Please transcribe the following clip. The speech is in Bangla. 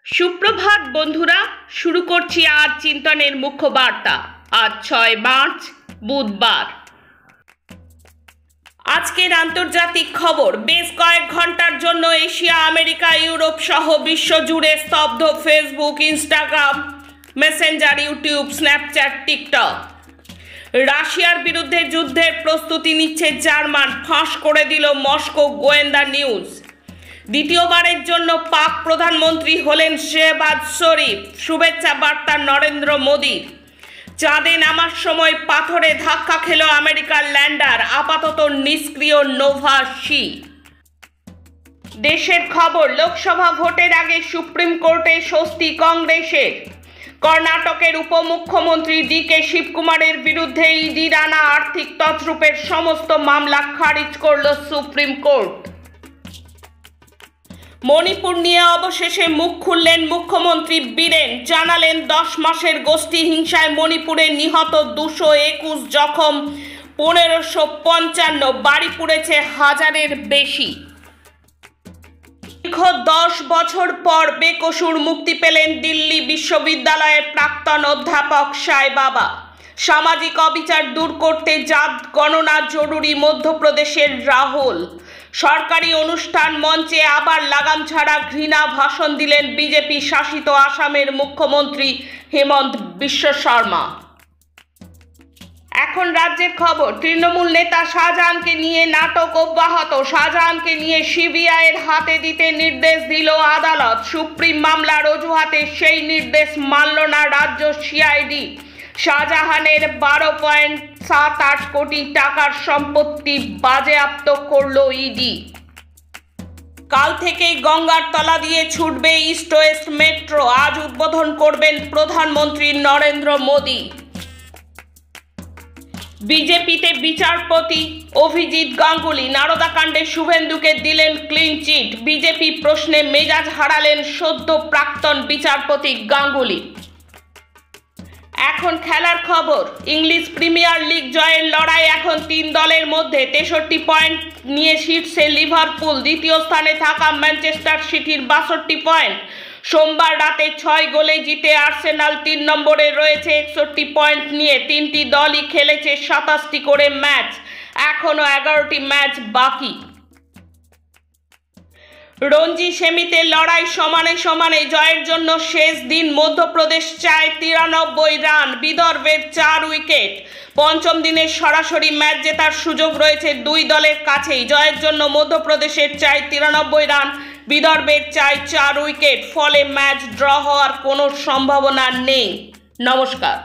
সুপ্রভাত বন্ধুরা, শুরু করছি আজ চিন্তনের মুখ্য বার্তা। আজ 6 মার্চ বুধবার। আজকের আন্তর্জাতিক খবর। বেশ কয়েক ঘন্টার জন্য এশিয়া, আমেরিকা, ইউরোপ সহ বিশ্বজুড়ে স্তব্ধ Facebook, Instagram, Messenger, YouTube, Snapchat, TikTok. রাশিয়ার বিরুদ্ধে যুদ্ধের প্রস্তুতি নিচ্ছে জার্মান, ফাঁস করে দিল মস্কো গোয়েন্দা নিউজ। দ্বিতীয়বারের জন্য পাক প্রধানমন্ত্রী হলেন শেহবাজ শরীফ, শুভেচ্ছা বার্তা নরেন্দ্র মোদীর। চাঁদে নামার সময় পাথরে ধাক্কা খেল আমেরিকার ল্যান্ডার, আপাতত নিষ্ক্রিয় নোভা সি। দেশের খবর। লোকসভা ভোটের আগে সুপ্রিম কোর্টে স্বস্তি কংগ্রেসের। কর্ণাটকের উপমুখ্যমন্ত্রী ডি.কে. শিবকুমারের বিরুদ্ধে ইডির আনা আর্থিক তছরূপের সমস্ত মামলা খারিজ করল সুপ্রিম কোর্ট। মণিপুর নিয়ে অবশেষে মুখ খুললেন মুখ্যমন্ত্রী বীরেন। জানালেন 10 মাসের গোষ্ঠী হিংসায় মণিপুরে নিহত 221, জখম 1555, বাড়ি পুড়েছে 1000-এর বেশি। দীর্ঘ 10 বছর পর বেকসুর মুক্তি পেলেন দিল্লি বিশ্ববিদ্যালয়ের প্রাক্তন অধ্যাপক সাই বাবা। সামাজিক অবিচার দূর করতে জাত গণনা জরুরি, মধ্যপ্রদেশের রাহুল। সরকারি অনুষ্ঠান মঞ্চে আবার লাগাম ছাড়া ঘৃণা ভাষণ দিলেন বিজেপি শাসিত আসামের মুখ্যমন্ত্রী হেমন্ত বিশ্ব শর্মা। এখন রাজ্যের খবর। তৃণমূল নেতা শাহজাহানকে নিয়ে নাটক অব্যাহত। শাহজাহানকে নিয়ে সিবিআইয়ের হাতে দিতে নির্দেশ দিল আদালত। সুপ্রিম মামলার অজুহাতে সেই নির্দেশ মানল না রাজ্য সিআইডি। শাহজাহানের 12.78 কোটি টাকার সম্পত্তি বাজেয়াপ্ত করল ইডি। কাল থেকেই গঙ্গার তলা দিয়ে ছুটবে ইস্ট ওয়েস্ট মেট্রো। আজ উদ্বোধন করবেন প্রধানমন্ত্রী নরেন্দ্র মোদী। বিজেপিতে বিচারপতি অভিজিৎ গাঙ্গুলি। নারদাকাণ্ডে শুভেন্দুকে দিলেন ক্লিন চিট। বিজেপি প্রশ্নে মেজাজ হারালেন সদ্য প্রাক্তন বিচারপতি গাঙ্গুলি। এখন খেলার খবর। ইংলিশ প্রিমিয়ার লিগ জয়ের লড়াই এখন 3 দলের মধ্যে। 63 পয়েন্ট নিয়ে শীর্ষে লিভারপুল। দ্বিতীয় স্থানে থাকা ম্যানচেস্টার সিটির 62 পয়েন্ট। সোমবার রাতে 6 গোলে জিতে আর্সেনাল 3 নম্বরে রয়েছে 61 পয়েন্ট নিয়ে। 3টি দলই খেলেছে 27টি করে ম্যাচ। এখনো 11টি ম্যাচ বাকি। রঞ্জি সেমিতে লড়াই সমানে সমানে। জয়ের জন্য শেষ দিন। মধ্যপ্রদেশ চায় 93 রান, বিদর্ভের 4 উইকেট। পঞ্চম দিনের সরাসরি ম্যাচ জেতার সুযোগ রয়েছে 2 দলের কাছেই। জয়ের জন্য মধ্যপ্রদেশের চায় 93 রান, বিদর্ভের চায় 4 উইকেট। ফলে ম্যাচ ড্র হওয়ার কোনো সম্ভাবনা নেই। নমস্কার।